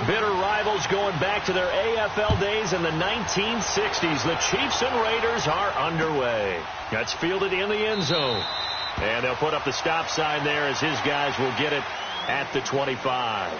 Bitter rivals going back to their AFL days in the 1960s. The Chiefs and Raiders are underway. That's fielded in the end zone. And they'll put up the stop sign there as his guys will get it at the 25.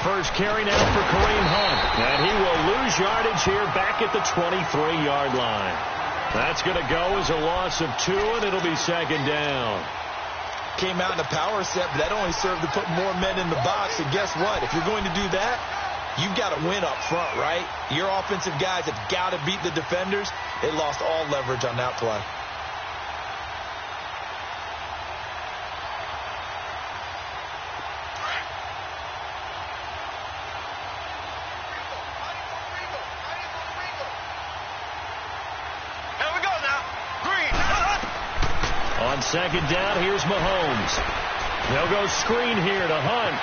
First carry now for Kareem Hunt. And he will lose yardage here back at the 23-yard line. That's going to go as a loss of 2, and it'll be second down. Came out in a power set, but that only served to put more men in the box. And guess what? If you're going to do that, you've got to win up front, right? Your offensive guys have got to beat the defenders. They lost all leverage on that play. On second down, here's Mahomes. They'll go screen here to Hunt.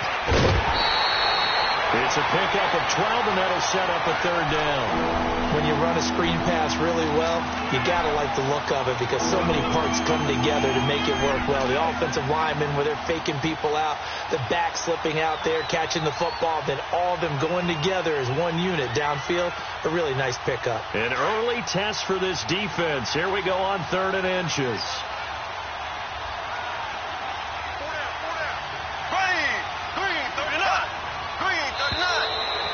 It's a pickup of 12, and that'll set up a third down. When you run a screen pass really well, you got to like the look of it because so many parts come together to make it work well. The offensive linemen, where they're faking people out, the back slipping out there, catching the football, then all of them going together as one unit downfield. A really nice pickup. An early test for this defense. Here we go on 3rd and inches.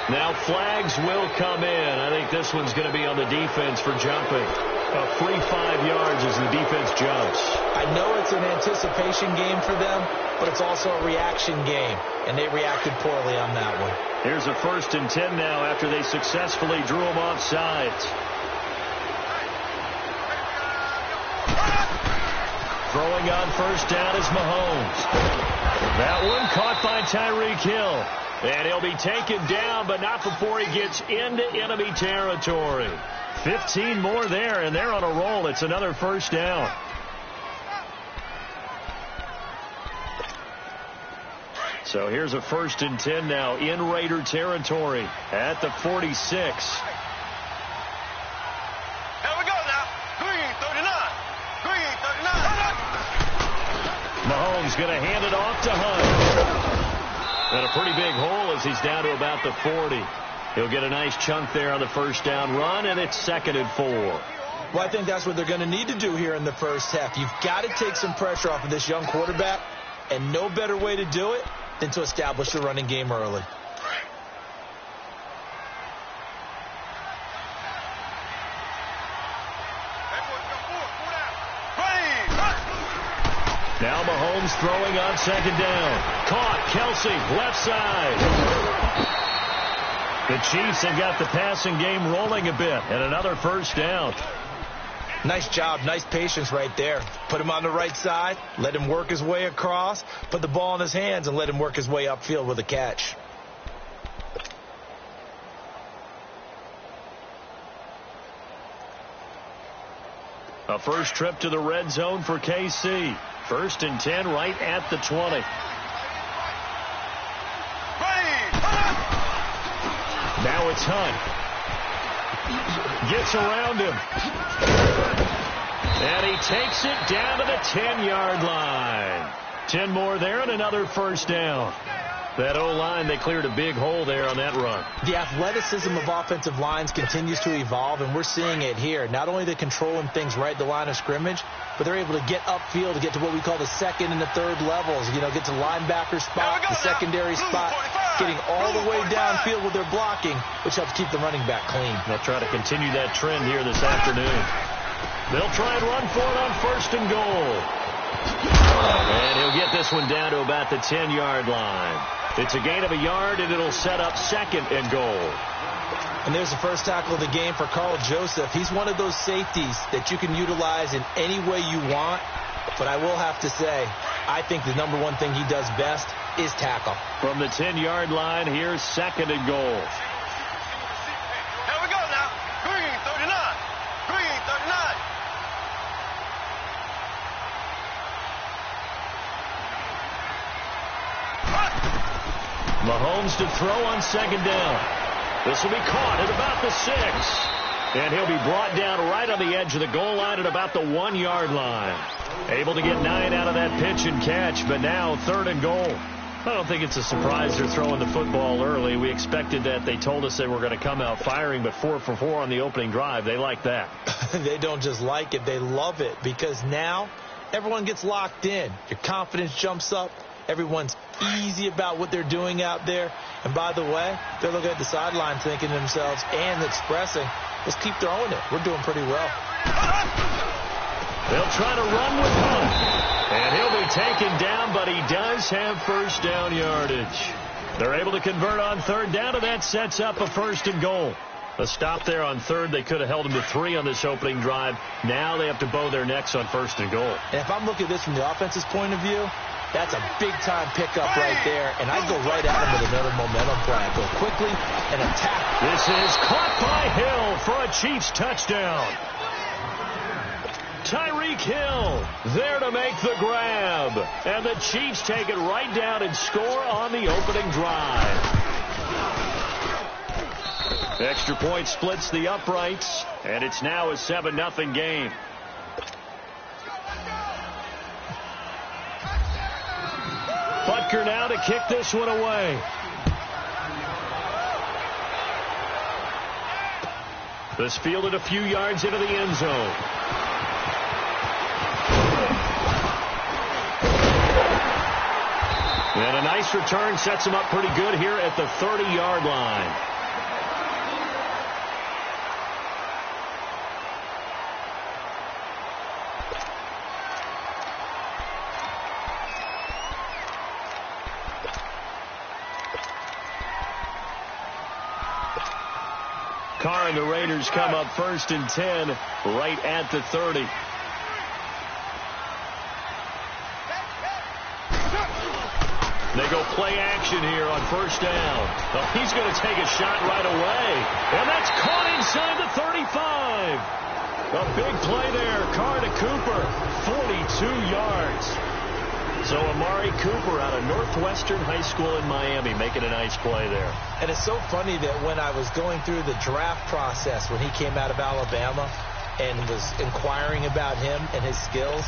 Now flags will come in. I think this one's going to be on the defense for jumping. A free 5 yards as the defense jumps. I know it's an anticipation game for them, but it's also a reaction game, and they reacted poorly on that one. Here's a 1st and 10 now after they successfully drew them off sides. Throwing on 1st down is Mahomes. That one caught by Tyreek Hill. And he'll be taken down, but not before he gets into enemy territory. 15 more there, and they're on a roll. It's another 1st down. So here's a 1st and 10 now in Raider territory at the 46. Here we go now. Green 39. Green 39. Mahomes going to hand it off to Hunt. And a pretty big hole as he's down to about the 40. He'll get a nice chunk there on the 1st down run, and it's 2nd and 4. Well, I think that's what they're going to need to do here in the first half. You've got to take some pressure off of this young quarterback, and no better way to do it than to establish the running game early. Now Mahomes throwing on 2nd down. Caught. Kelsey, left side. The Chiefs have got the passing game rolling a bit, and another 1st down. Nice job. Nice patience right there. Put him on the right side. Let him work his way across. Put the ball in his hands and let him work his way upfield with a catch. A first trip to the red zone for KC. 1st and 10 right at the 20. Now it's Hunt. Gets around him. And he takes it down to the 10-yard line. 10 more there and another 1st down. That O-line, they cleared a big hole there on that run. The athleticism of offensive lines continues to evolve, and we're seeing it here. Not only are they controlling things right at the line of scrimmage, but they're able to get upfield to get to what we call the second and the third levels. You know, get to the linebacker spot, the secondary spot, getting all the way downfield with their blocking, which helps keep the running back clean. They'll try to continue that trend here this afternoon. They'll try and run for it on 1st and goal. And he'll get this one down to about the 10-yard line. It's a gain of a yard, and it'll set up 2nd and goal. And there's the first tackle of the game for Carl Joseph. He's one of those safeties that you can utilize in any way you want. But I will have to say, I think the number one thing he does best is tackle. From the 10-yard line, here's 2nd and goal. Here we go now. Green 39. Green 39. Mahomes to throw on 2nd down. This will be caught at about the 6. And he'll be brought down right on the edge of the goal line at about the 1-yard line. Able to get 9 out of that pitch and catch, but now 3rd and goal. I don't think it's a surprise they're throwing the football early. We expected that. They told us they were going to come out firing, but 4 for 4 on the opening drive. They like that. They don't just like it, they love it, because now everyone gets locked in. Your confidence jumps up. Everyone's easy about what they're doing out there. And by the way, they're looking at the sideline thinking to themselves and expressing, let's keep throwing it. We're doing pretty well. They'll try to run with Hunt. And he'll be taken down, but he does have 1st down yardage. They're able to convert on 3rd down, and that sets up a 1st and goal. A stop there on 3rd. They could have held him to 3 on this opening drive. Now they have to bow their necks on 1st and goal. And if I'm looking at this from the offense's point of view, that's a big-time pickup right there, and I'd go right at him with another momentum play. Go quickly and attack. This is caught by Hill for a Chiefs touchdown. Tyreek Hill there to make the grab. And the Chiefs take it right down and score on the opening drive. Extra point splits the uprights, and it's now a 7-0 game. Butker now to kick this one away. This fielded a few yards into the end zone. And a nice return sets him up pretty good here at the 30-yard line. Carr and the Raiders come up 1st and 10 right at the 30. They go play action here on 1st down. Oh, he's going to take a shot right away. And that's caught inside the 35. A big play there. Carr to Cooper. 42 yards. So Amari Cooper out of Northwestern High School in Miami making a nice play there. And it's so funny that when I was going through the draft process when he came out of Alabama and was inquiring about him and his skills,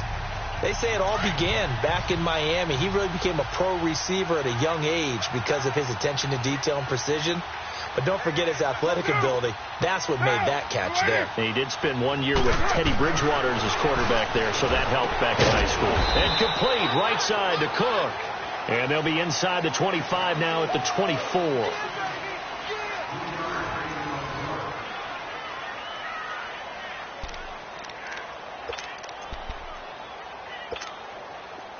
they say it all began back in Miami. He really became a pro receiver at a young age because of his attention to detail and precision. But don't forget his athletic ability. That's what made that catch there. And he did spend 1 year with Teddy Bridgewater as his quarterback there, so that helped back in high school. And complete right side to Cook. And they'll be inside the 25 now at the 24.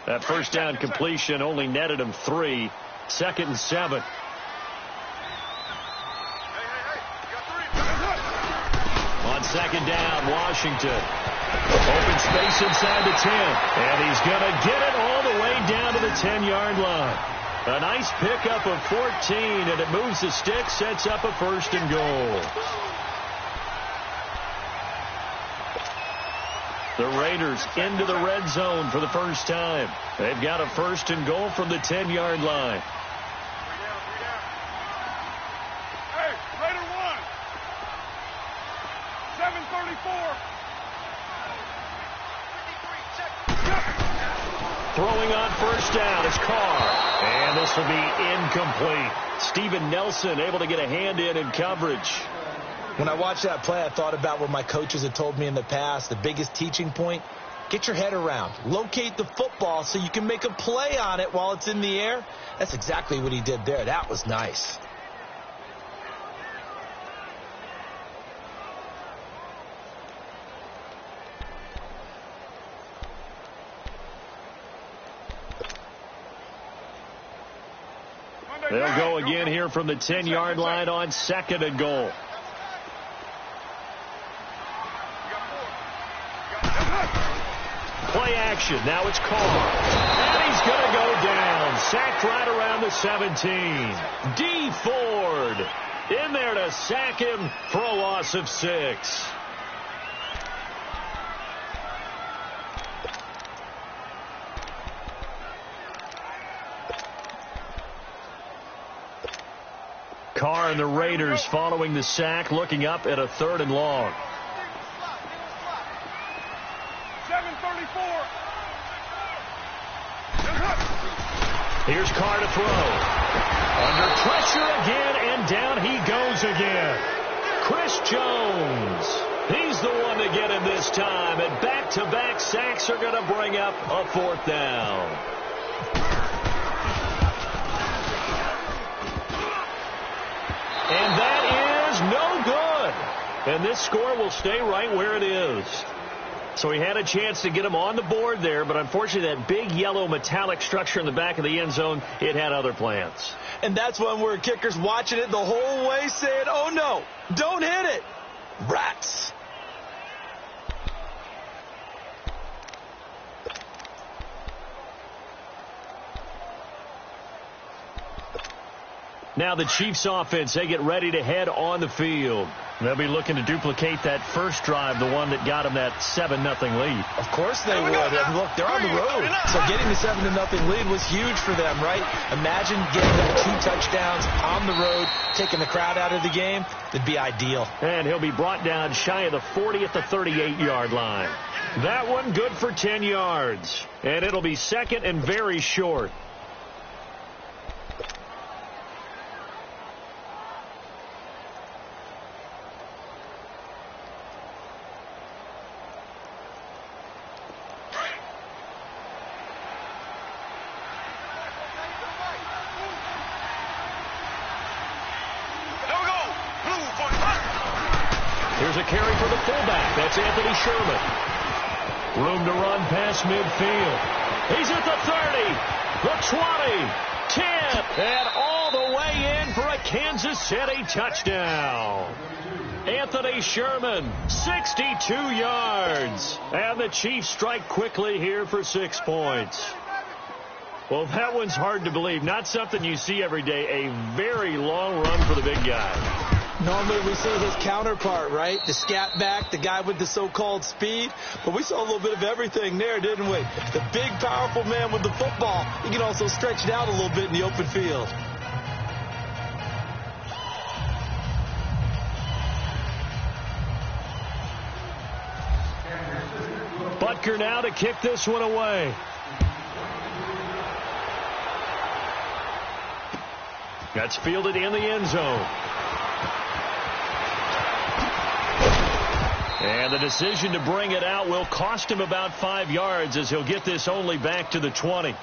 That 1st down completion only netted him 3. 2nd and 7. On 2nd down, Washington. Open space inside the 10. And he's going to get it all the way down to the 10-yard line. A nice pickup of 14, and it moves the stick, sets up a 1st and goal. The Raiders into the red zone for the first time. They've got a 1st and goal from the 10-yard line. Hey, Raider 1. 734. Throwing on on first down. It's Carr. And this will be incomplete. Steven Nelson able to get a hand in coverage. When I watched that play, I thought about what my coaches had told me in the past. The biggest teaching point, get your head around. Locate the football so you can make a play on it while it's in the air. That's exactly what he did there. That was nice. They'll go again here from the 10-yard line on 2nd and goal. Play action. Now it's Carr. And he's going to go down. Sacked right around the 17. D. Ford in there to sack him for a loss of 6. Carr and the Raiders following the sack, looking up at a 3rd and long. 7:34. Here's Carr to throw. Under pressure again, and down he goes again. Chris Jones. He's the one to get him this time, and back-to-back sacks are going to bring up a 4th down. And that is no good. And this score will stay right where it is. So he had a chance to get him on the board there, but unfortunately that big yellow metallic structure in the back of the end zone, it had other plans. And that's when we're kickers watching it the whole way saying, oh no, don't hit it. Rats. Now the Chiefs offense, they get ready to head on the field. They'll be looking to duplicate that first drive, the one that got them that 7-0 lead. Of course they would. And look, they're on the road. So getting the 7-0 lead was huge for them, right? Imagine getting them 2 touchdowns on the road, taking the crowd out of the game. It'd be ideal. And he'll be brought down shy of the 40 at the 38-yard line. That one good for 10 yards. And it'll be 2nd and very short. Here's a carry for the fullback. That's Anthony Sherman. Room to run past midfield. He's at the 30, the 20, 10, and all the way in for a Kansas City touchdown. Anthony Sherman, 62 yards. And the Chiefs strike quickly here for 6 points. Well, that one's hard to believe. Not something you see every day. A very long run for the big guy. Normally we see his counterpart, right? The scat back, the guy with the so-called speed. But we saw a little bit of everything there, didn't we? The big, powerful man with the football. He can also stretch it out a little bit in the open field. Butker now to kick this one away. That's fielded in the end zone. And the decision to bring it out will cost him about 5 yards as he'll get this only back to the 20.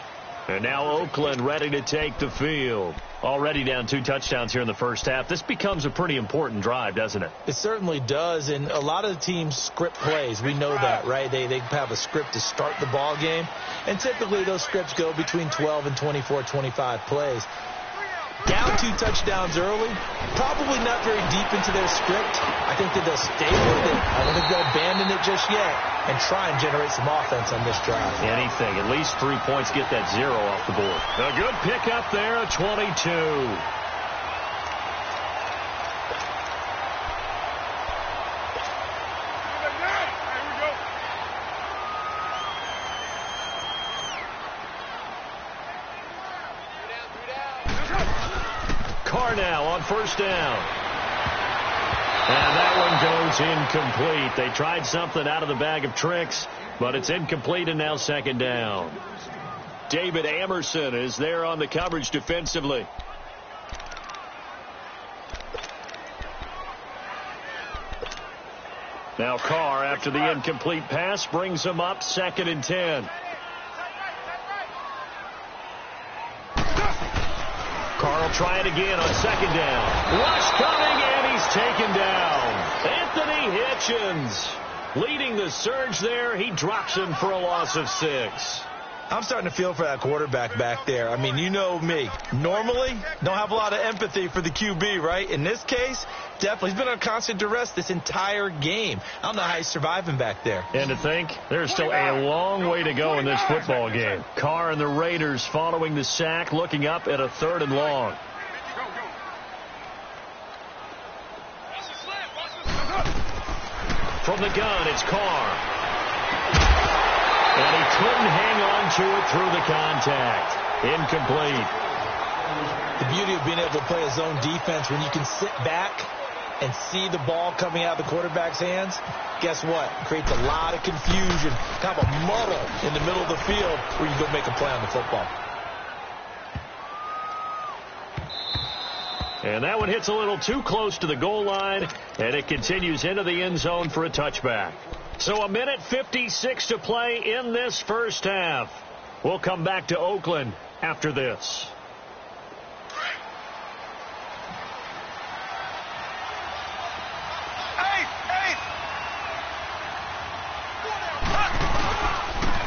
And now Oakland ready to take the field. Already down 2 touchdowns here in the first half. This becomes a pretty important drive, doesn't it? It certainly does. And a lot of the teams script plays. We know that, right? They have a script to start the ball game. And typically those scripts go between 12 and 24, 25 plays. Down 2 touchdowns early, probably not very deep into their script. I think that they'll stay with it. I don't think they'll abandon it just yet and try and generate some offense on this drive. Anything. At least 3 points, get that 0 off the board. A good pickup there, a 22. Carr now on first down. And that one goes incomplete. They tried something out of the bag of tricks, but it's incomplete and now 2nd down. David Amerson is there on the coverage defensively. Now Carr, after the incomplete pass, brings him up 2nd and 10. Carr will try it again on 2nd down. Rush coming, and he's taken down. Anthony Hitchens leading the surge there. He drops him for a loss of 6. I'm starting to feel for that quarterback back there. I mean, you know me. Normally, don't have a lot of empathy for the QB, right? In this case, definitely. He's been on constant duress this entire game. I don't know how he's surviving back there. And to think, there's still a long way to go in this football game. Carr and the Raiders following the sack, looking up at a 3rd and long. From the gun, it's Carr. And he couldn't hang on to it through the contact. Incomplete. The beauty of being able to play a zone defense when you can sit back and see the ball coming out of the quarterback's hands, guess what? Creates a lot of confusion, kind of a muddle in the middle of the field where you go make a play on the football. And that one hits a little too close to the goal line, and it continues into the end zone for a touchback. So 1:56 to play in this first half. We'll come back to Oakland after this.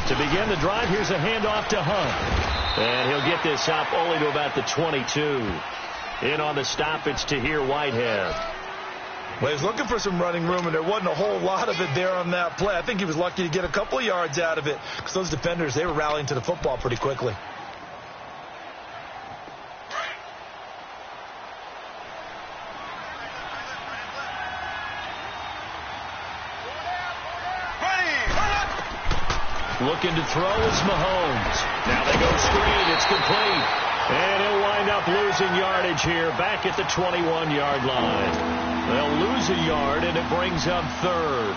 To begin the drive, here's a handoff to Hunt. And he'll get this up only to about the 22. In on the stop, it's Tahir Whitehead. Well, he was looking for some running room, and there wasn't a whole lot of it there on that play. I think he was lucky to get a couple of yards out of it because those defenders, they were rallying to the football pretty quickly. Looking to throw is Mahomes. Now they go screen. It's complete. And he'll wind up losing yardage here back at the 21-yard line. They'll lose a yard, and it brings up 3rd.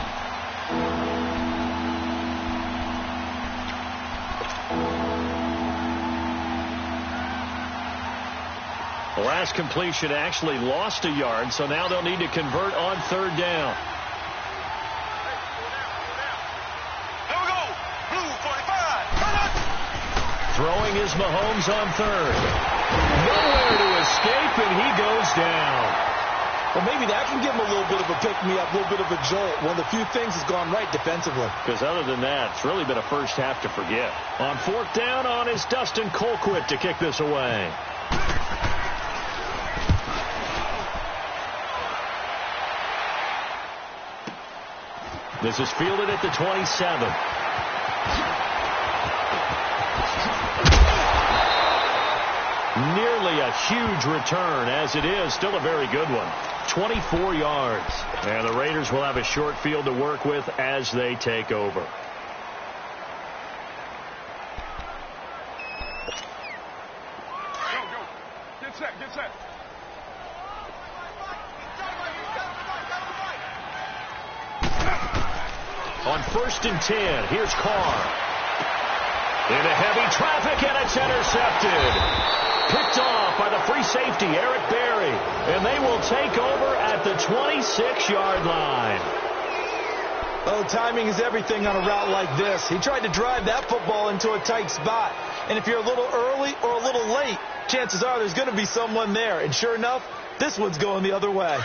The last completion actually lost a yard, so now they'll need to convert on 3rd down. Throwing is Mahomes on 3rd. Nowhere to escape, and he goes down. Well, maybe that can give him a little bit of a pick-me-up, a little bit of a jolt. One of the few things has gone right defensively. Because other than that, it's really been a first half to forget. On 4th down on is Dustin Colquitt to kick this away. This is fielded at the 27. Nearly a huge return, as it is still a very good one. 24 yards. And the Raiders will have a short field to work with as they take over. Go. Get set. On 1st and 10, here's Carr. Into heavy traffic, and it's intercepted. Picked off by the free safety, Eric Berry. And they will take over at the 26-yard line. Oh, timing is everything on a route like this. He tried to drive that football into a tight spot. And if you're a little early or a little late, chances are there's going to be someone there. And sure enough, this one's going the other way.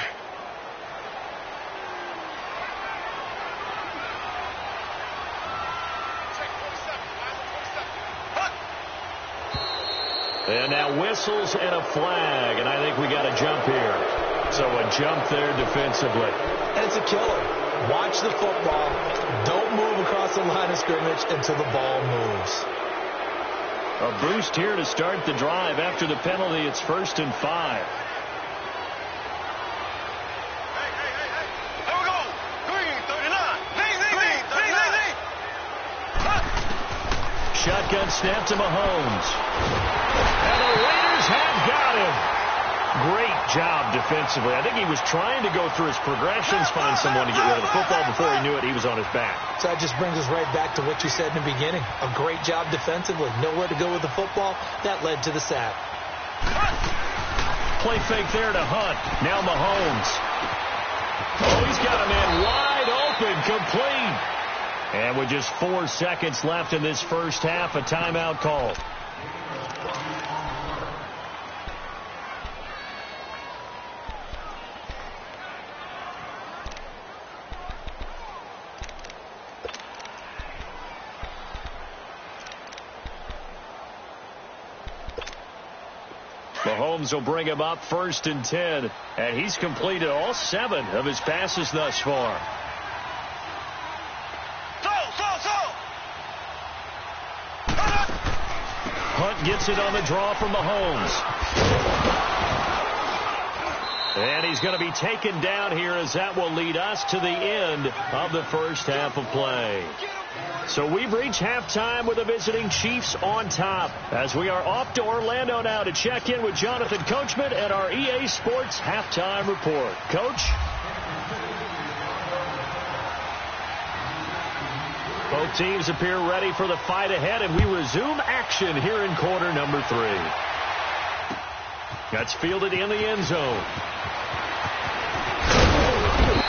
And now whistles and a flag, and I think we got a jump here. So a jump there defensively. And it's a killer. Watch the football. Don't move across the line of scrimmage until the ball moves. A boost here to start the drive. After the penalty, it's 1st and 5. Here we go. Green, 39. Green, 39. Shotgun snap to Mahomes. And the Raiders have got him. Great job defensively. I think he was trying to go through his progressions, find someone to get rid of the football. Before he knew it, he was on his back. So that just brings us right back to what you said in the beginning. A great job defensively. Nowhere to go with the football. That led to the sack. Play fake there to Hunt. Now Mahomes. Oh, he's got a man wide open, complete. And with just 4 seconds left in this first half, a timeout call. Mahomes will bring him up 1st and 10, and he's completed all 7 of his passes thus far. Hunt gets it on the draw from Mahomes. And he's going to be taken down here, as that will lead us to the end of the first half of play. So we've reached halftime with the visiting Chiefs on top, as we are off to Orlando now to check in with Jonathan Coachman and our EA Sports halftime report. Coach? Both teams appear ready for the fight ahead, and we resume action here in quarter number 3. That's fielded in the end zone.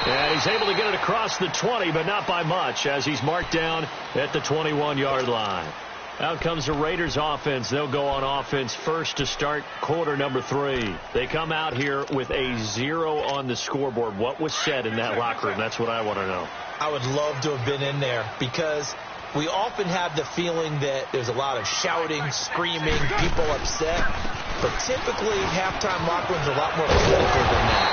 And he's able to get it across the 20, but not by much, as he's marked down at the 21-yard line. Out comes the Raiders offense. They'll go on offense first to start quarter number 3. They come out here with a 0 on the scoreboard. What was said in that locker room? That's what I want to know. I would love to have been in there, because we often have the feeling that there's a lot of shouting, screaming, people upset. But typically, halftime locker rooms are a lot more political than that.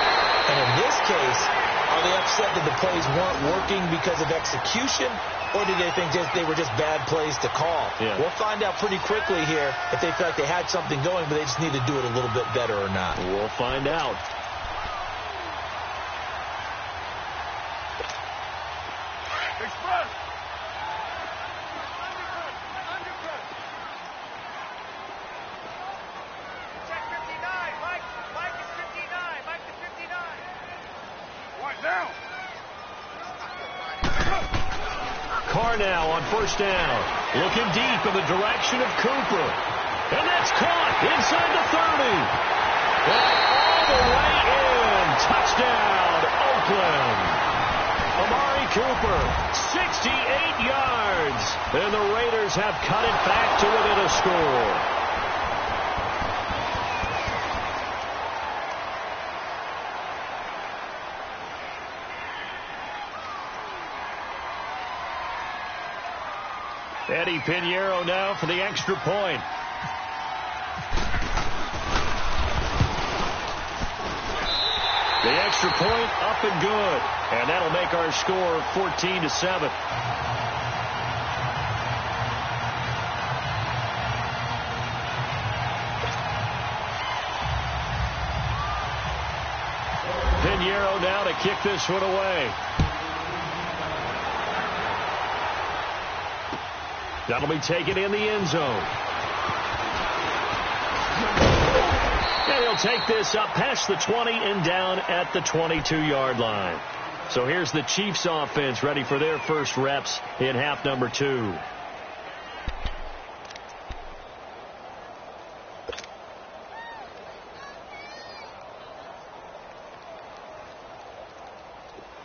And in this case, are they upset that the plays weren't working because of execution, or did they think they were just bad plays to call? Yeah. We'll find out pretty quickly here if they feel like they had something going, but they just need to do it a little bit better or not. We'll find out. Now on first down, looking deep in the direction of Cooper, and that's caught inside the 30, and all the way in. Touchdown, Oakland. Amari Cooper, 68 yards, and the Raiders have cut it back to within a score. Eddie Pinheiro now for the extra point. The extra point up and good. And that'll make our score 14-7. Pinheiro now to kick this one away. That'll be taken in the end zone. And he'll take this up past the 20 and down at the 22-yard line. So here's the Chiefs offense ready for their first reps in half number 2.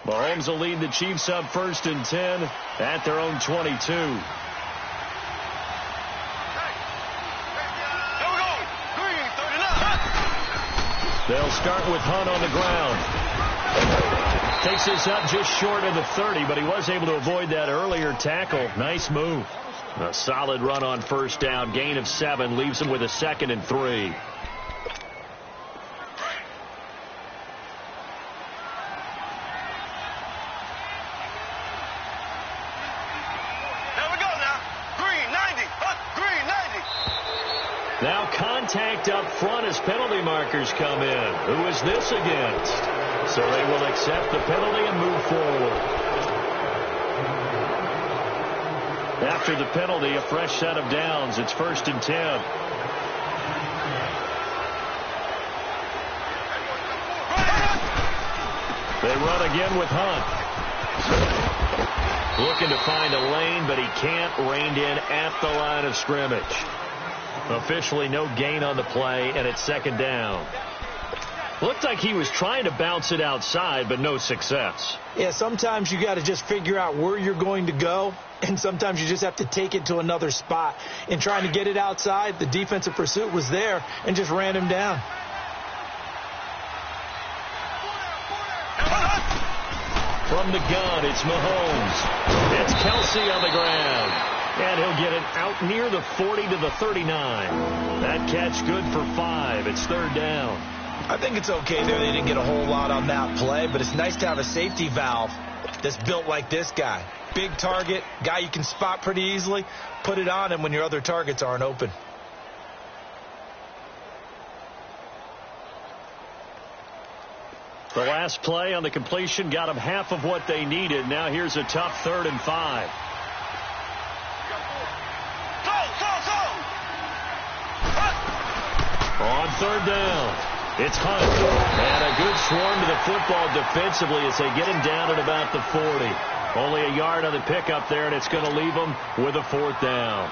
Mahomes will lead the Chiefs up 1st and 10 at their own 22. They'll start with Hunt on the ground. Takes this up just short of the 30, but he was able to avoid that earlier tackle. Nice move. A solid run on first down. Gain of 7 leaves him with a 2nd and 3. Now contact up front as penalty markers come in. Who is this against? So they will accept the penalty and move forward. After the penalty, a fresh set of downs. It's 1st and 10. They run again with Hunt. Looking to find a lane, but he can't. Reined in at the line of scrimmage. Officially no gain on the play, and it's second down. Looked like he was trying to bounce it outside, but no success. Yeah, sometimes you got to just figure out where you're going to go, and sometimes you just have to take it to another spot. In trying to get it outside, the defensive pursuit was there and just ran him down. From the gun, it's Mahomes. It's Kelsey on the ground. And he'll get it out near the 40 to the 39. That catch good for 5. It's third down. I think it's okay there. They didn't get a whole lot on that play, but it's nice to have a safety valve that's built like this guy. Big target, guy you can spot pretty easily. Put it on him when your other targets aren't open. The last play on the completion got them half of what they needed. Now here's a tough 3rd and 5. On third down, it's Hunt. And a good swarm to the football defensively as they get him down at about the 40. Only a yard on the pickup there, and it's going to leave them with a 4th down.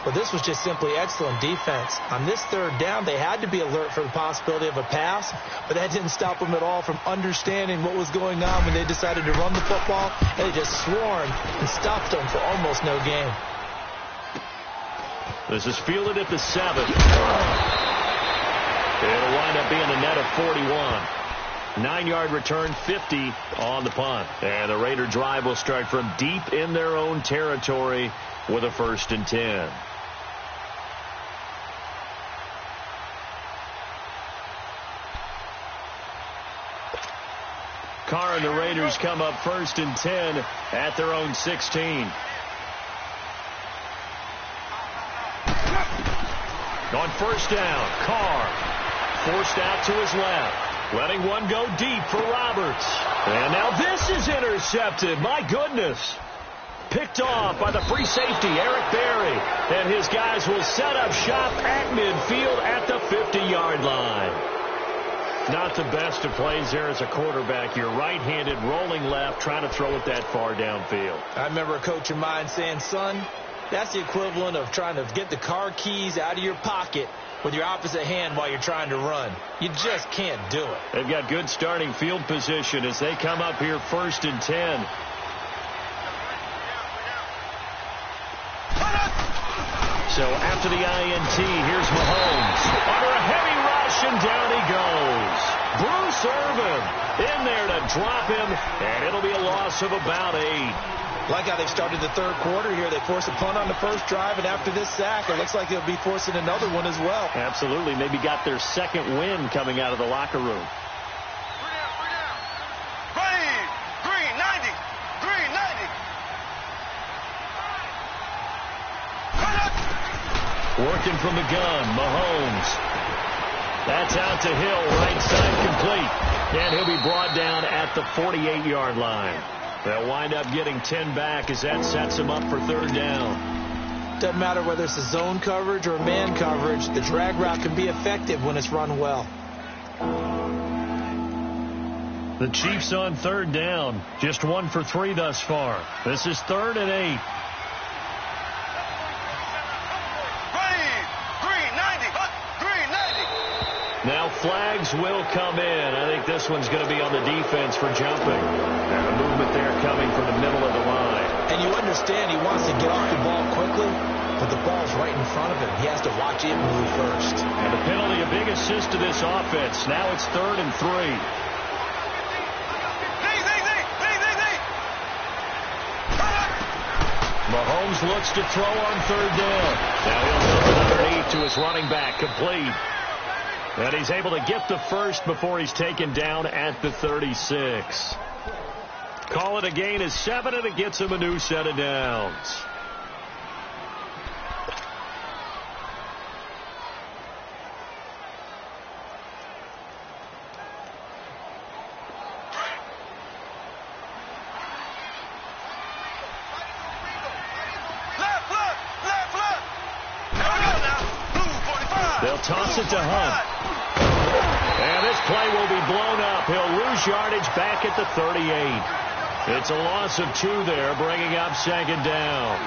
Well, this was just simply excellent defense. On this third down, they had to be alert for the possibility of a pass, but that didn't stop them at all from understanding what was going on when they decided to run the football, and they just swarmed and stopped them for almost no gain. This is fielded at the 7. It'll wind up being a net of 41. 9-yard return, 50 on the punt. And the Raider drive will start from deep in their own territory with a 1st and 10. Carr and the Raiders come up 1st and 10 at their own 16. On 1st down, Carr forced out to his left, letting one go deep for Roberts. And now this is intercepted. My goodness. Picked off by the free safety, Eric Berry. And his guys will set up shop at midfield at the 50-yard line. Not the best of plays there as a quarterback. You're right-handed, rolling left, trying to throw it that far downfield. I remember a coach of mine saying, son, that's the equivalent of trying to get the car keys out of your pocket with your opposite hand while you're trying to run. You just can't do it. They've got good starting field position as they come up here 1st and 10. So after the INT, here's Mahomes. Under a heavy rush, and down he goes. Bruce Irvin in there to drop him, and it'll be a loss of about 8. Like how they've started the third quarter here. They forced a punt on the first drive, and after this sack, it looks like they'll be forcing another one as well. Absolutely. Maybe got their second win coming out of the locker room. Green 90. Green 90. Working from the gun, Mahomes. That's out to Hill, right side complete. And he'll be brought down at the 48-yard line. They'll wind up getting 10 back as that sets them up for 3rd down. Doesn't matter whether it's a zone coverage or man coverage, the drag route can be effective when it's run well. The Chiefs on 3rd down, just 1 for 3 thus far. This is 3rd and 8. Now flags will come in. I think this one's going to be on the defense for jumping. And a movement there coming from the middle of the line. And you understand he wants to get off the ball quickly, but the ball's right in front of him. He has to watch it move first. And the penalty, a big assist to this offense. Now it's 3rd and 3. Mahomes looks to throw on 3rd down. Now he'll throw it underneath to his running back, complete. And he's able to get the first before he's taken down at the 36. Call it a gain of 7, and it gets him a new set of downs. They'll toss it to Hunt. And this play will be blown up. He'll lose yardage back at the 38. It's a loss of 2 there, bringing up 2nd down.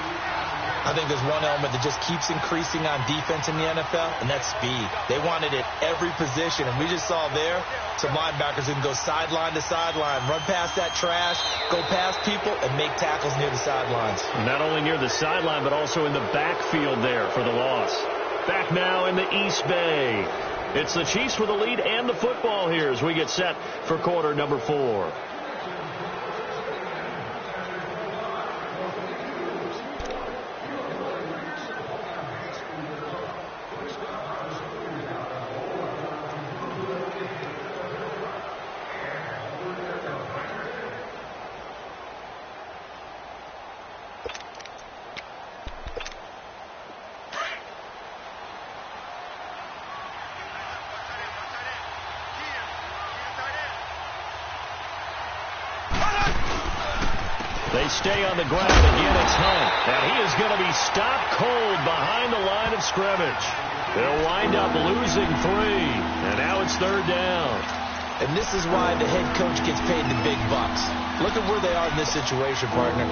I think there's one element that just keeps increasing on defense in the NFL, and that's speed. They want it at every position, and we just saw there some linebackers who can go sideline to sideline, run past that trash, go past people, and make tackles near the sidelines. Not only near the sideline, but also in the backfield there for the loss. Back now in the East Bay. It's the Chiefs with the lead and the football here as we get set for quarter number 4. They stay on the ground. Again, it's Hunt. And he is going to be stopped cold behind the line of scrimmage. They'll wind up losing 3. And now it's 3rd down. And this is why the head coach gets paid the big bucks. Look at where they are in this situation, partner.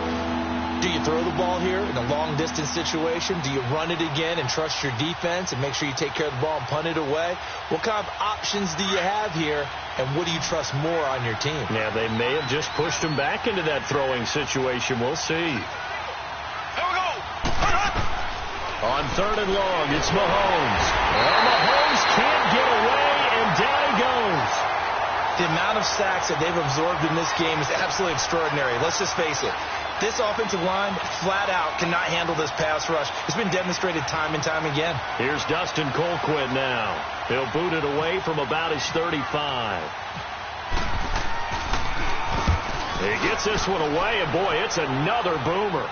Do you throw the ball here in a long-distance situation? Do you run it again and trust your defense and make sure you take care of the ball and punt it away? What kind of options do you have here, and what do you trust more on your team? Yeah, they may have just pushed him back into that throwing situation. We'll see. Here we go. On 3rd and long, it's Mahomes. And Mahomes can't get away, and down he goes. The amount of sacks that they've absorbed in this game is absolutely extraordinary. Let's just face it. This offensive line, flat out, cannot handle this pass rush. It's been demonstrated time and time again. Here's Dustin Colquitt now. He'll boot it away from about his 35. He gets this one away, and boy, it's another boomer.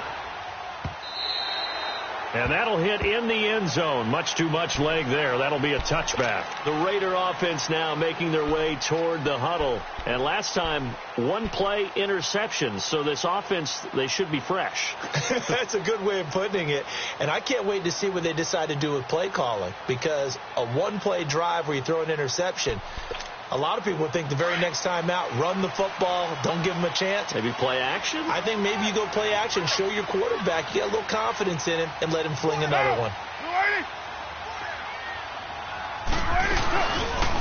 And that'll hit in the end zone. Much too much leg there. That'll be a touchback. The Raider offense now making their way toward the huddle. And last time, 1-play interception. So this offense, they should be fresh. That's a good way of putting it. And I can't wait to see what they decide to do with play calling. Because a 1-play drive where you throw an interception, a lot of people think the very next time out, run the football, don't give them a chance. Maybe play action? I think maybe you go play action, show your quarterback, you get a little confidence in him, and let him fling another one.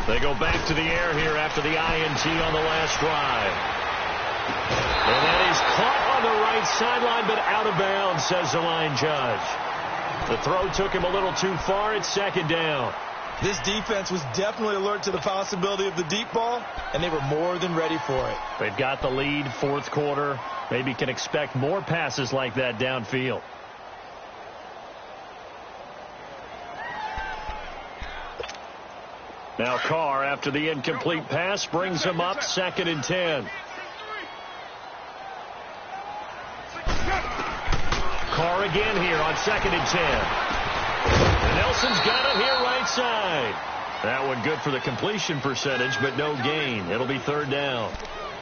They go back to the air here after the INT on the last drive. And that is caught on the right sideline, but out of bounds, says the line judge. The throw took him a little too far. It's 2nd down. This defense was definitely alert to the possibility of the deep ball, and they were more than ready for it. They've got the lead, 4th quarter. Maybe can expect more passes like that downfield. Now Carr, after the incomplete pass, brings him up 2nd and 10. Carr again here on 2nd and 10. Nelson's got it here right side. That one good for the completion percentage, but no gain. It'll be 3rd down.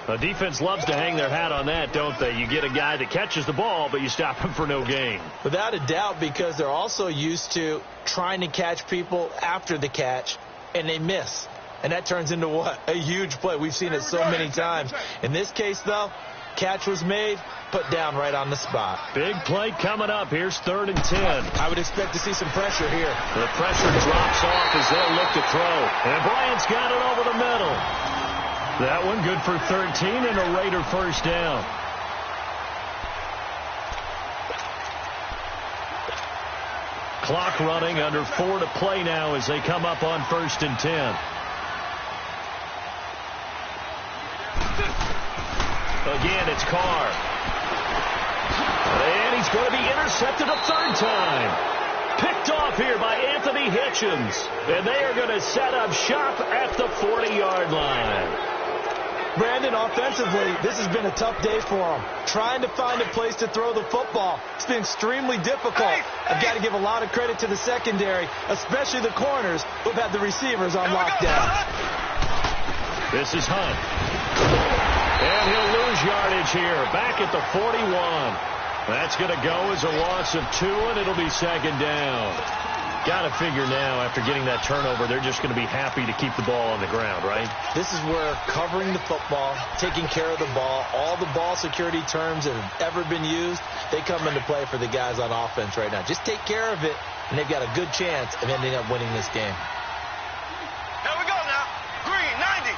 The defense loves to hang their hat on that, don't they? You get a guy that catches the ball, but you stop him for no gain. Without a doubt, because they're also used to trying to catch people after the catch, and they miss. And that turns into what? A huge play. We've seen it so many times. In this case, though, catch was made, put down right on the spot. Big play coming up. Here's 3rd and 10. I would expect to see some pressure here. The pressure drops off as they'll look to throw. And Bryant's got it over the middle. That one good for 13 and a Raider 1st down. Clock running, under 4 to play now as they come up on 1st and 10. Again, it's Carr. And he's going to be intercepted a 3rd time. Picked off here by Anthony Hitchens. And they are going to set up shop at the 40-yard line. Brandon, offensively, this has been a tough day for them. Trying to find a place to throw the football. It's been extremely difficult. I've got to give a lot of credit to the secondary, especially the corners who've had the receivers on lockdown. This is Hunt. And he'll lose yardage here, back at the 41. That's going to go as a loss of 2, and it'll be 2nd down. Got to figure now, after getting that turnover, they're just going to be happy to keep the ball on the ground, right? This is where covering the football, taking care of the ball, all the ball security terms that have ever been used, they come into play for the guys on offense right now. Just take care of it, and they've got a good chance of ending up winning this game. Here we go now. Green 90.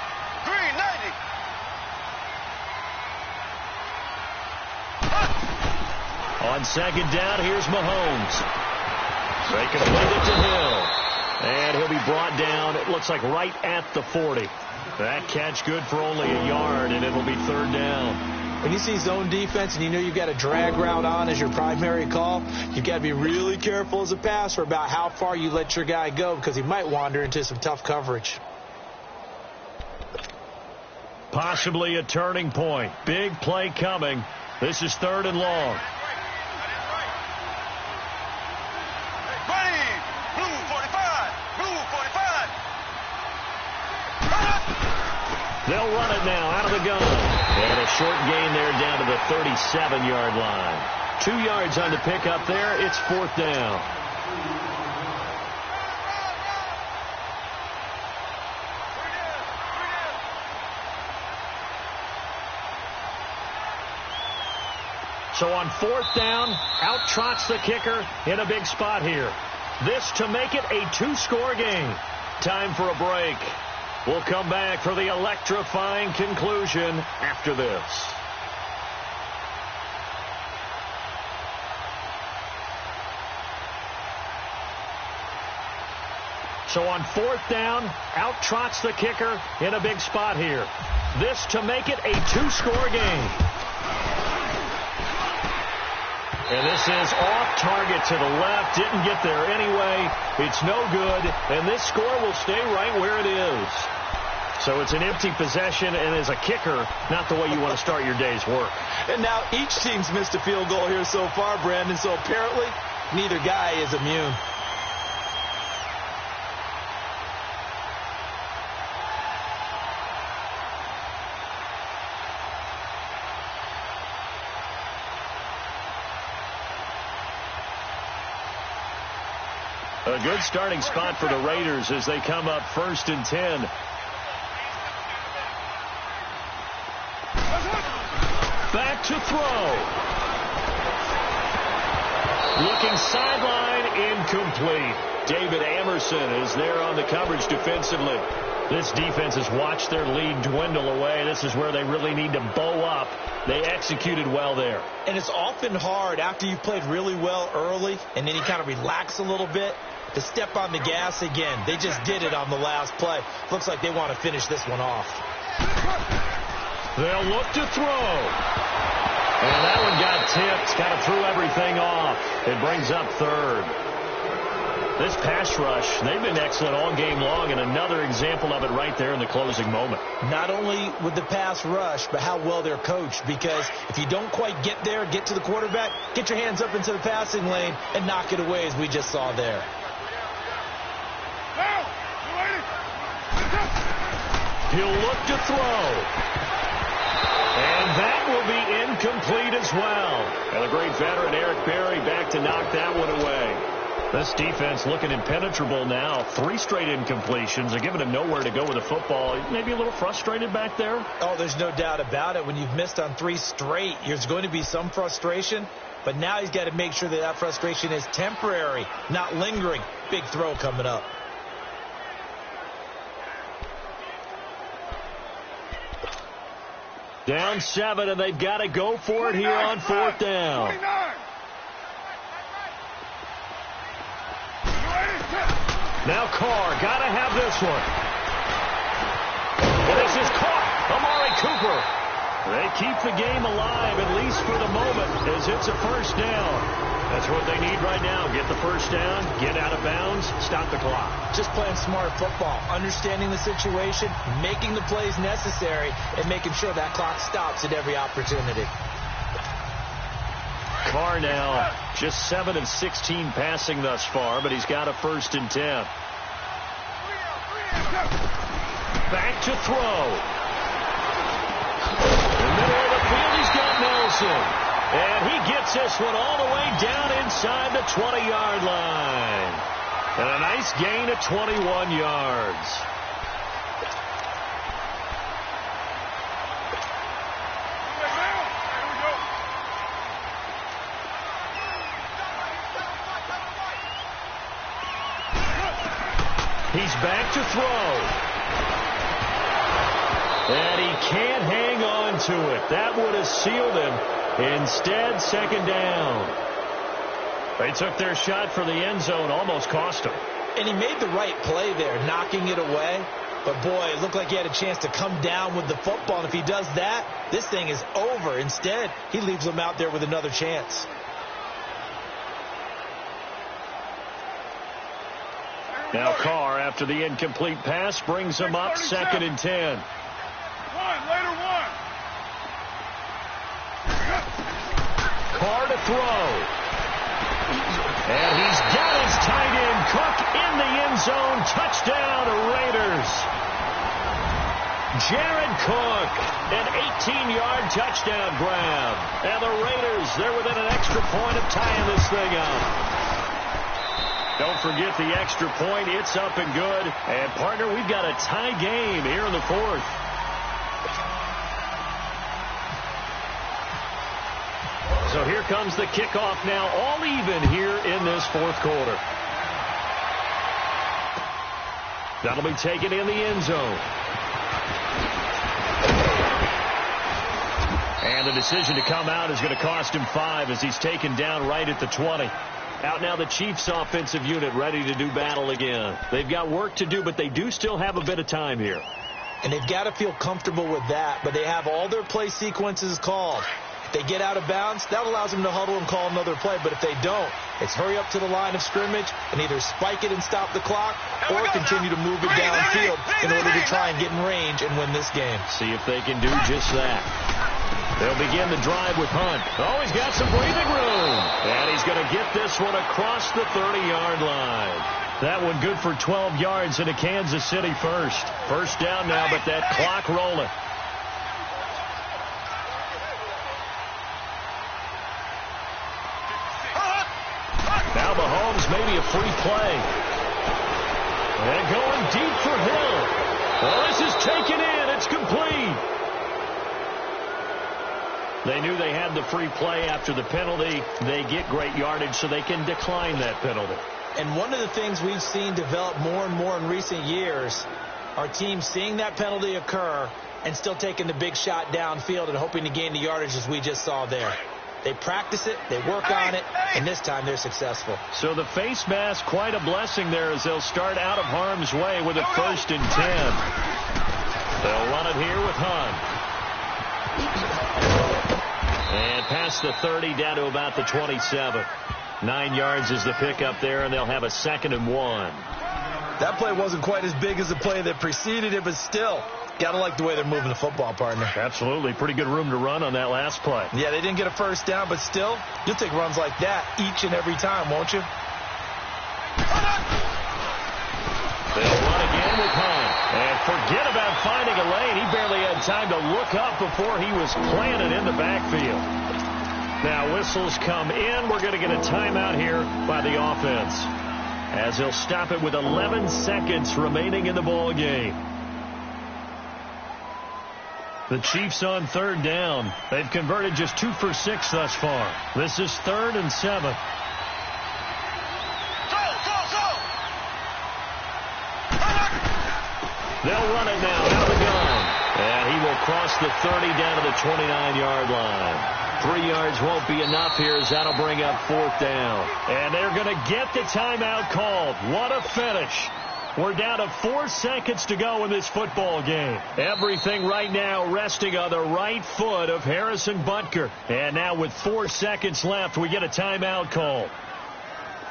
Green 90. On second down, here's Mahomes. They can flip it to Hill. And he'll be brought down, it looks like right at the 40. That catch good for only a yard, and it'll be third down. When you see zone defense and you know you've got a drag route on as your primary call, you've got to be really careful as a passer about how far you let your guy go because he might wander into some tough coverage. Possibly a turning point. Big play coming. This is third and long. They'll run it now out of the gun. And a short gain there down to the 37-yard line. 2 yards on the pickup there. It's fourth down. So on fourth down, out trots the kicker in a big spot here. This to make it a 2-score game. Time for a break. We'll come back for the electrifying conclusion after this. So on fourth down, out trots the kicker in a big spot here. This to make it a 2-score game. And this is off target to the left. Didn't get there anyway. It's no good. And this score will stay right where it is. So it's an empty possession, and as a kicker, not the way you want to start your day's work. And now each team's missed a field goal here so far, Brandon, so apparently neither guy is immune. A good starting spot for the Raiders as they come up 1st and 10. Back to throw. Looking sideline, incomplete. David Amerson is there on the coverage defensively. This defense has watched their lead dwindle away. This is where they really need to bow up. They executed well there. And it's often hard after you've played really well early and then you kind of relax a little bit to step on the gas again. They just did it on the last play. Looks like they want to finish this one off. They'll look to throw. And that one got tipped. Kind of threw everything off. It brings up third. This pass rush, they've been excellent all game long, and another example of it right there in the closing moment. Not only with the pass rush, but how well they're coached, because if you don't quite get there, get to the quarterback, get your hands up into the passing lane and knock it away as we just saw there. He'll look to throw. And that will be incomplete as well. And the great veteran Eric Berry back to knock that one away. This defense looking impenetrable now. 3 straight incompletions. They're giving him nowhere to go with the football. Maybe a little frustrated back there. Oh, there's no doubt about it. When you've missed on 3 straight, there's going to be some frustration. But now he's got to make sure that that frustration is temporary, not lingering. Big throw coming up. Down 7, and they've got to go for it here on 4th down. 29. Now Carr, got to have this one. And this is caught. Amari Cooper. They keep the game alive, at least for the moment, as it's a first down. That's what they need right now. Get the first down, get out of bounds, stop the clock. Just playing smart football, understanding the situation, making the plays necessary, and making sure that clock stops at every opportunity. Carr now just 7 of 16 passing thus far, but he's got a 1st and 10. Back to throw. In the middle of the field, he's got Nelson. And he gets this one all the way down inside the 20-yard line. And a nice gain of 21 yards. He's back to throw. And he can't hang on to it. That would have sealed him. Instead, second down. They took their shot for the end zone, almost cost him. And he made the right play there, knocking it away. But, boy, it looked like he had a chance to come down with the football. And if he does that, this thing is over. Instead, he leaves him out there with another chance. Now Carr, after the incomplete pass, brings him up 2nd and 10. Carr to throw. And he's got his tight end, Cook, in the end zone. Touchdown, Raiders. Jared Cook, an 18-yard touchdown grab. And the Raiders, they're within an extra point of tying this thing up. Don't forget the extra point. It's up and good. And, partner, we've got a tie game here in the 4th. So here comes the kickoff now, all even here in this 4th quarter. That'll be taken in the end zone. And the decision to come out is going to cost him 5 as he's taken down right at the 20. Out now the Chiefs offensive unit ready to do battle again. They've got work to do, but they do still have a bit of time here. And they've got to feel comfortable with that, but they have all their play sequences called. If they get out of bounds, that allows them to huddle and call another play. But if they don't, it's hurry up to the line of scrimmage and either spike it and stop the clock or continue to move it downfield in order to try and get in range and win this game. See if they can do just that. They'll begin the drive with Hunt. Oh, he's got some breathing room. And he's going to get this one across the 30-yard line. That one good for 12 yards into Kansas City first. First down now, but that clock rolling. Now Mahomes, maybe a free play. And going deep for Hill. Well, this is taken in. It's complete. They knew they had the free play after the penalty. They get great yardage, so they can decline that penalty. And one of the things we've seen develop more and more in recent years are teams seeing that penalty occur and still taking the big shot downfield and hoping to gain the yardage as we just saw there. They practice it, they work on it, and this time they're successful. So the face mask, quite a blessing there as they'll start out of harm's way with a 1st and 10. They'll run it here with Hunt. And past the 30 down to about the 27. 9 yards is the pickup there, and they'll have a 2nd and 1. That play wasn't quite as big as the play that preceded it, but still, got to like the way they're moving the football, partner. Absolutely. Pretty good room to run on that last play. Yeah, they didn't get a first down, but still, you'll take runs like that each and every time, won't you? They'll run again with Hunt. And forget about finding a lane. He barely had time to look up before he was planted in the backfield. Now whistles come in. We're going to get a timeout here by the offense, as they'll stop it with 11 seconds remaining in the ball game. The Chiefs on 3rd down. They've converted just 2 for 6 thus far. This is 3rd and 7. They'll run it now out of the gun. And he will cross the 30 down to the 29-yard line. 3 yards won't be enough here as that'll bring up 4th down. And they're going to get the timeout called. What a finish. We're down to 4 seconds to go in this football game. Everything right now resting on the right foot of Harrison Butker. And now with 4 seconds left, we get a timeout call.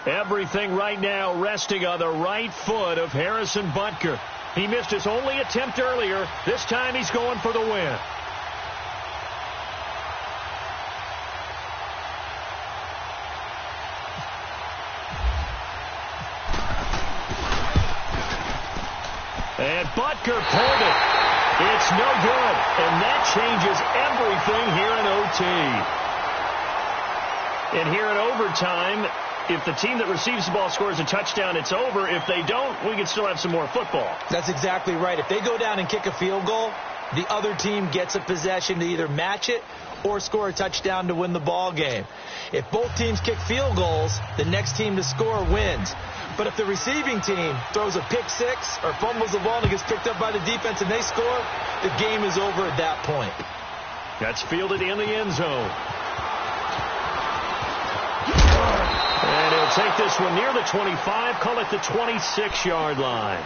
Everything right now resting on the right foot of Harrison Butker. He missed his only attempt earlier. This time he's going for the win. And Butker pulled it. It's no good. And that changes everything here in OT. And here in overtime, if the team that receives the ball scores a touchdown, it's over. If they don't, we can still have some more football. That's exactly right. If they go down and kick a field goal, the other team gets a possession to either match it or score a touchdown to win the ball game. If both teams kick field goals, the next team to score wins. But if the receiving team throws a pick six or fumbles the ball and it gets picked up by the defense and they score, the game is over at that point. That's fielded in the end zone. And he'll take this one near the 25, call it the 26-yard line.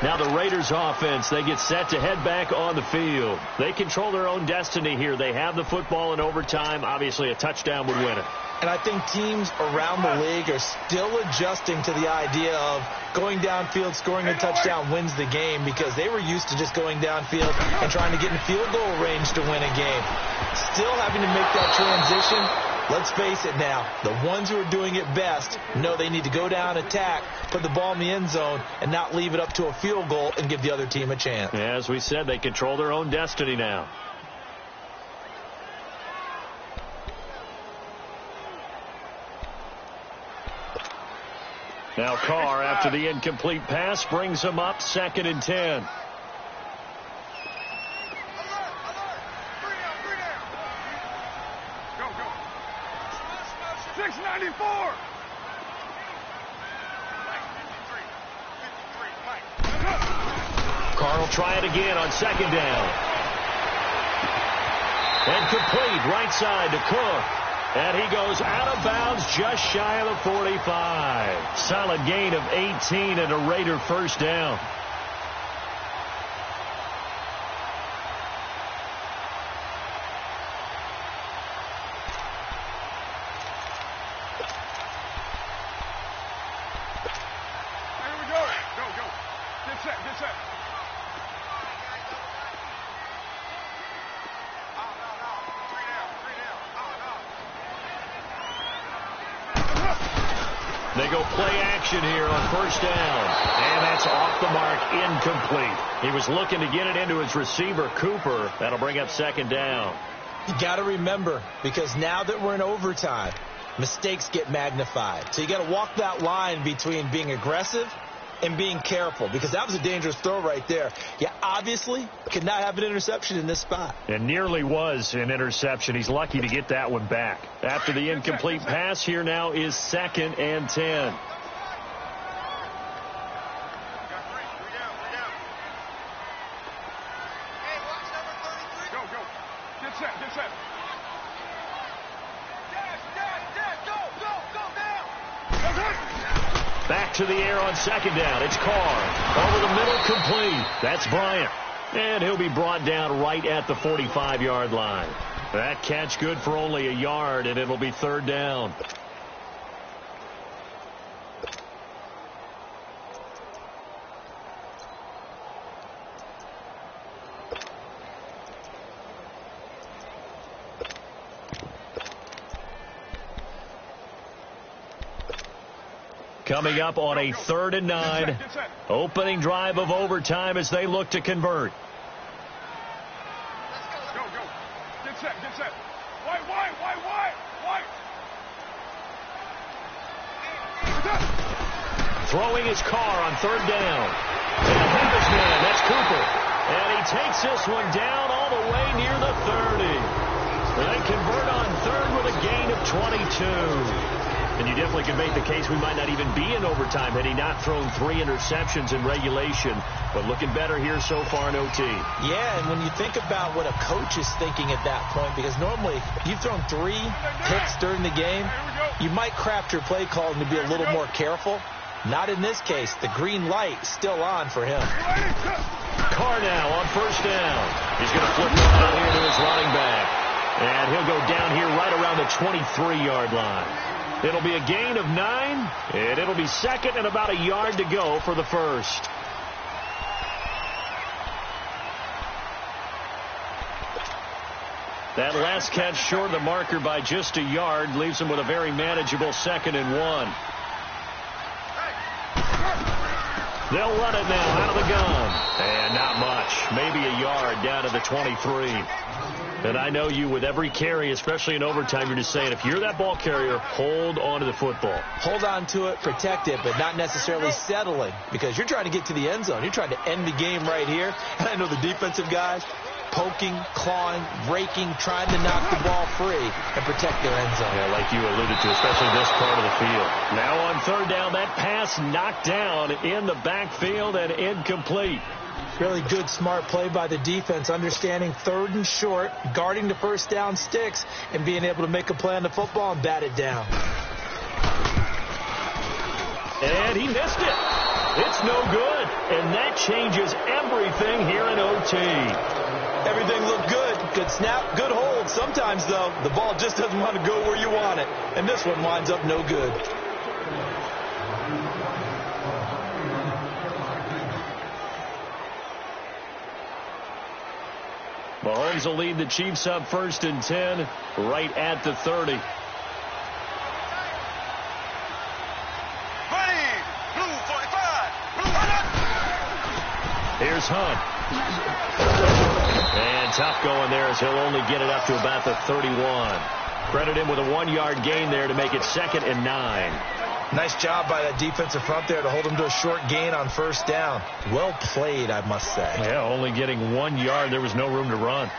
Now the Raiders offense, they get set to head back on the field. They control their own destiny here. They have the football in overtime. Obviously, a touchdown would win it. And I think teams around the league are still adjusting to the idea of going downfield, scoring a touchdown wins the game, because they were used to just going downfield and trying to get in field goal range to win a game. Still having to make that transition. Let's face it now, the ones who are doing it best know they need to go down, attack, put the ball in the end zone, and not leave it up to a field goal and give the other team a chance. Yeah, as we said, they control their own destiny now. Now Carr, after the incomplete pass, brings him up 2nd and 10. Carr will try it again on 2nd down. And complete right side to Cook. And he goes out of bounds just shy of the 45. Solid gain of 18 and a Raider first down. They go play action here on 1st down. And that's off the mark, incomplete. He was looking to get it into his receiver, Cooper. That'll bring up 2nd down. You got to remember, because now that we're in overtime, mistakes get magnified. So you got to walk that line between being aggressive and being careful, because that was a dangerous throw right there. You obviously could not have an interception in this spot. And nearly was an interception. He's lucky to get that one back. After the incomplete pass, here now is 2nd and 10. Back to the air on 2nd down. It's Carr. Over the middle, complete. That's Bryant. And he'll be brought down right at the 45-yard line. That catch good for only a yard, and it'll be 3rd down. Coming up on a 3rd and 9. Opening drive of overtime as they look to convert. Go. Get set. White. Throwing his Carr on 3rd down. And ahead of his man, that's Cooper. And he takes this one down all the way near the 30. They convert on 3rd with a gain of 22. And you definitely can make the case we might not even be in overtime had he not thrown 3 interceptions in regulation. But looking better here so far in OT. Yeah, and when you think about what a coach is thinking at that point, because normally you've thrown 3 picks during the game, you might craft your play calling to be a little more careful. Not in this case. The green light still on for him. Carr now on 1st down. He's going to flip it out here to his running back. And he'll go down here right around the 23-yard line. It'll be a gain of 9, and it'll be 2nd and about a yard to go for the 1st. That last catch short of the marker by just a yard leaves him with a very manageable 2nd and 1. They'll run it now out of the gun. And not much. Maybe a yard down to the 23. And I know you, with every carry, especially in overtime, you're just saying, if you're that ball carrier, hold on to the football. Hold on to it, protect it, but not necessarily settling, because you're trying to get to the end zone. You're trying to end the game right here. And I know the defensive guys poking, clawing, raking, trying to knock the ball free and protect their end zone. Yeah, like you alluded to, especially this part of the field. Now on third down, that pass knocked down in the backfield and incomplete. Really good, smart play by the defense, understanding third and short, guarding the first down sticks, and being able to make a play on the football and bat it down. And he missed it. It's no good. And that changes everything here in OT. Everything looked good. Good snap, good hold. Sometimes, though, the ball just doesn't want to go where you want it. And this one winds up no good. Mahomes will lead the Chiefs up 1st and 10, right at the 30. Ready, blue 45, blue 100. Here's Hunt. And tough going there as he'll only get it up to about the 31. Credit him with a 1-yard gain there to make it 2nd and 9. Nice job by that defensive front there to hold him to a short gain on first down. Well played, I must say. Yeah, only getting 1 yard. There was no room to run.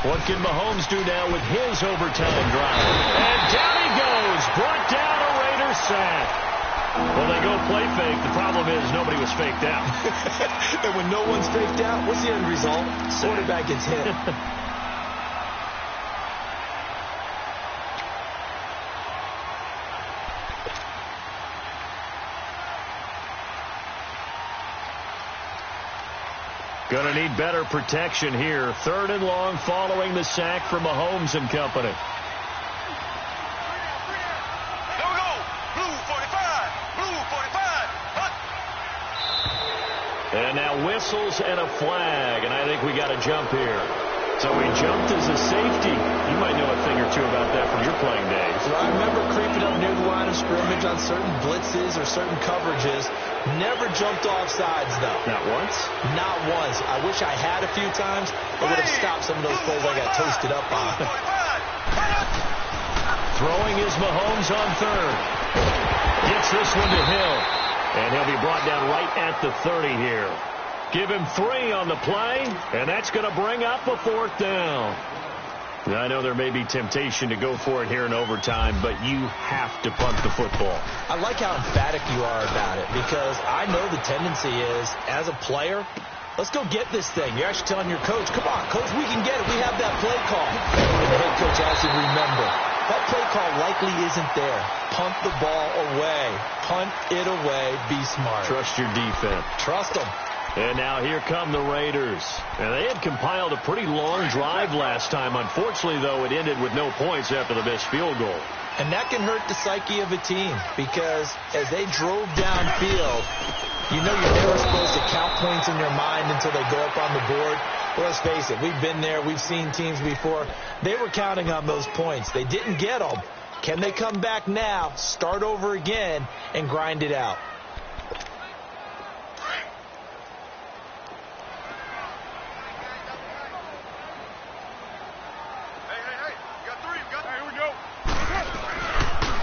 What can Mahomes do now with his overtime drive? And down he goes. Brought down a Raider sack. Well, they go play fake. The problem is nobody was faked out. And when no one's faked out, what's the end result? Quarterback gets hit. Gonna need better protection here. 3rd and long following the sack from Mahomes and company. There we go. Blue 45, blue 45. Hunt. And now whistles and a flag, and I think we got a jump here. So he jumped as a safety. You might know a thing or two about that from your playing days. Well, I remember creeping up near the line of scrimmage on certain blitzes or certain coverages. Never jumped off sides, though. Not once? Not once. I wish I had a few times. It would have stopped some of those plays I got toasted up on. Throwing is Mahomes on 3rd. Gets this one to Hill. And he'll be brought down right at the 30 here. Give him 3 on the play, and that's going to bring up a 4th down. I know there may be temptation to go for it here in overtime, but you have to punt the football. I like how emphatic you are about it, because I know the tendency is, as a player, let's go get this thing. You're actually telling your coach, come on, coach, we can get it. We have that play call. And the head coach has to remember, that play call likely isn't there. Punt the ball away. Punt it away. Be smart. Trust your defense. Trust them. And now here come the Raiders. And they had compiled a pretty long drive last time. Unfortunately, though, it ended with no points after the missed field goal. And that can hurt the psyche of a team, because as they drove downfield, you know you're never supposed to count points in your mind until they go up on the board. Well, let's face it, we've been there. We've seen teams before. They were counting on those points. They didn't get them. Can they come back now, start over again, and grind it out?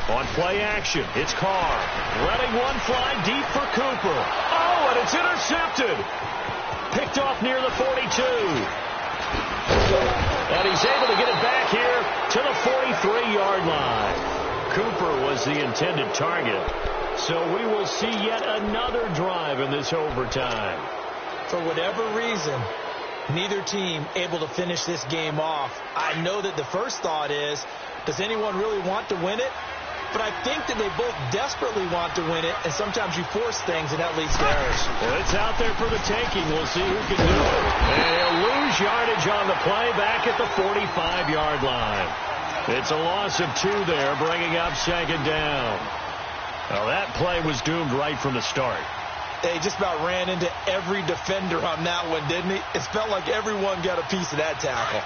On play action, it's Carr. Letting one fly deep for Cooper. Oh, and it's intercepted. Picked off near the 42. And he's able to get it back here to the 43-yard line. Cooper was the intended target. So we will see yet another drive in this overtime. For whatever reason, neither team able to finish this game off. I know that the first thought is, does anyone really want to win it? But I think that they both desperately want to win it, and sometimes you force things, and that leads to errors. Well, it's out there for the taking. We'll see who can do it. And he'll lose yardage on the play back at the 45-yard line. It's a loss of 2 there, bringing up 2nd down. Well, that play was doomed right from the start. They just about ran into every defender on that one, didn't he? It felt like everyone got a piece of that tackle.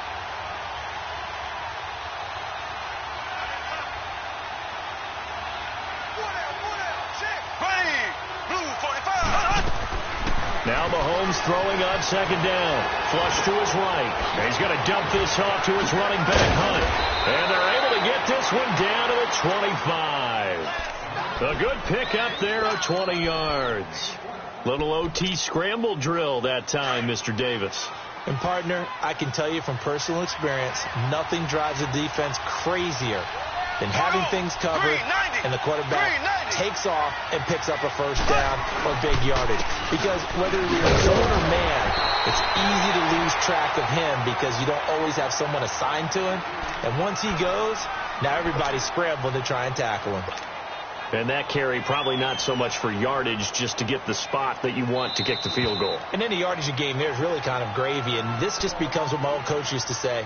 Ready, blue Now Mahomes throwing on second down. Flush to his right. And he's going to dump this off to his running back, Hunt. And they're able to get this one down to the 25. A good pick up there of 20 yards. Little OT scramble drill that time, Mr. Davis. And, partner, I can tell you from personal experience, nothing drives a defense crazier than having things covered and the quarterback takes off and picks up a first down or big yardage. Because whether you're zone or man, it's easy to lose track of him because you don't always have someone assigned to him. And once he goes, now everybody's scrambling to try and tackle him. And that carry probably not so much for yardage, just to get the spot that you want to kick the field goal. And then the yardage of game there is really kind of gravy. And this just becomes what my old coach used to say.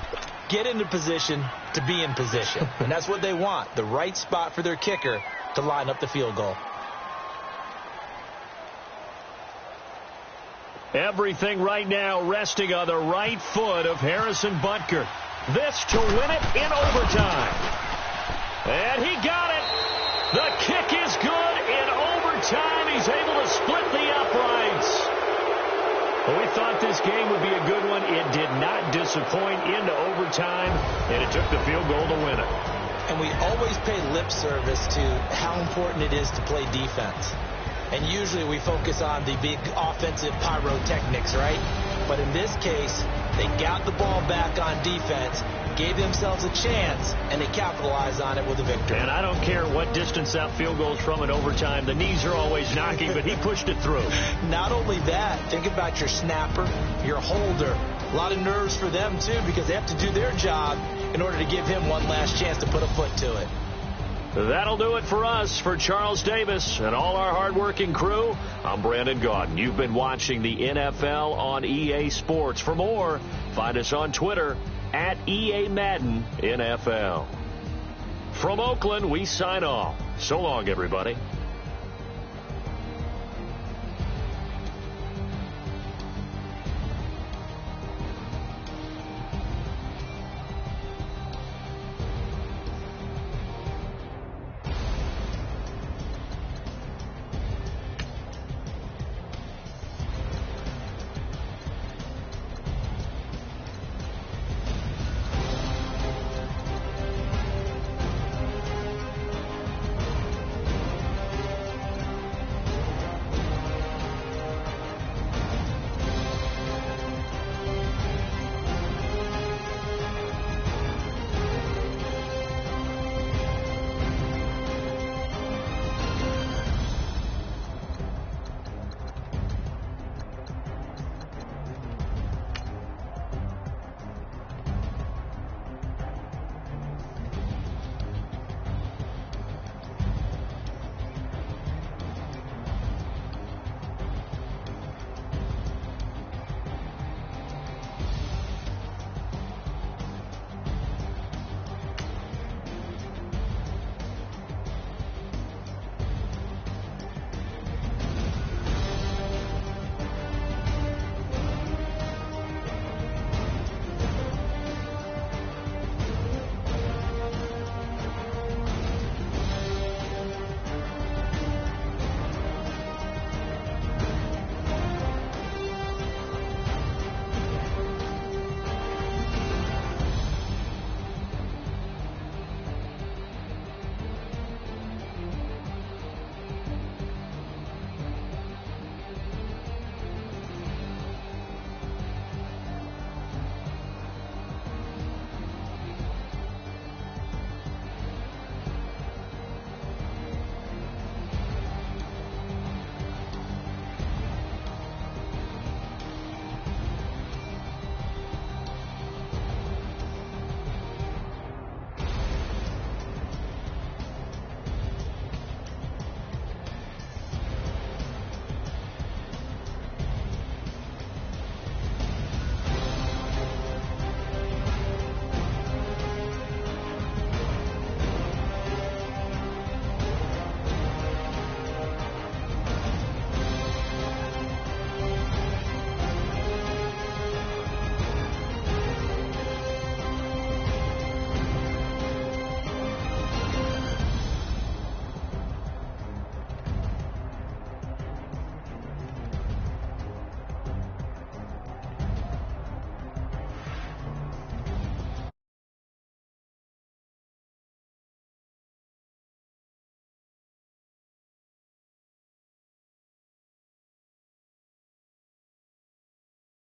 Get into position to be in position. And that's what they want, the right spot for their kicker to line up the field goal. Everything right now resting on the right foot of Harrison Butker. This to win it in overtime. And he got it. The kick is good in overtime. He's able to split the uprights. Well, we thought this game would be a good one. It did not disappoint into overtime, and it took the field goal to win it. And we always pay lip service to how important it is to play defense. And usually we focus on the big offensive pyrotechnics, right? But in this case, they got the ball back on defense, gave themselves a chance, and they capitalized on it with a victory. And I don't care what distance that field goes from in overtime. The knees are always knocking, but he pushed it through. Not only that, think about your snapper, your holder. A lot of nerves for them, too, because they have to do their job in order to give him one last chance to put a foot to it. That'll do it for us. For Charles Davis and all our hardworking crew, I'm Brandon Gaudin. You've been watching the NFL on EA Sports. For more, find us on Twitter at EA Madden NFL. From Oakland, we sign off. So long, everybody.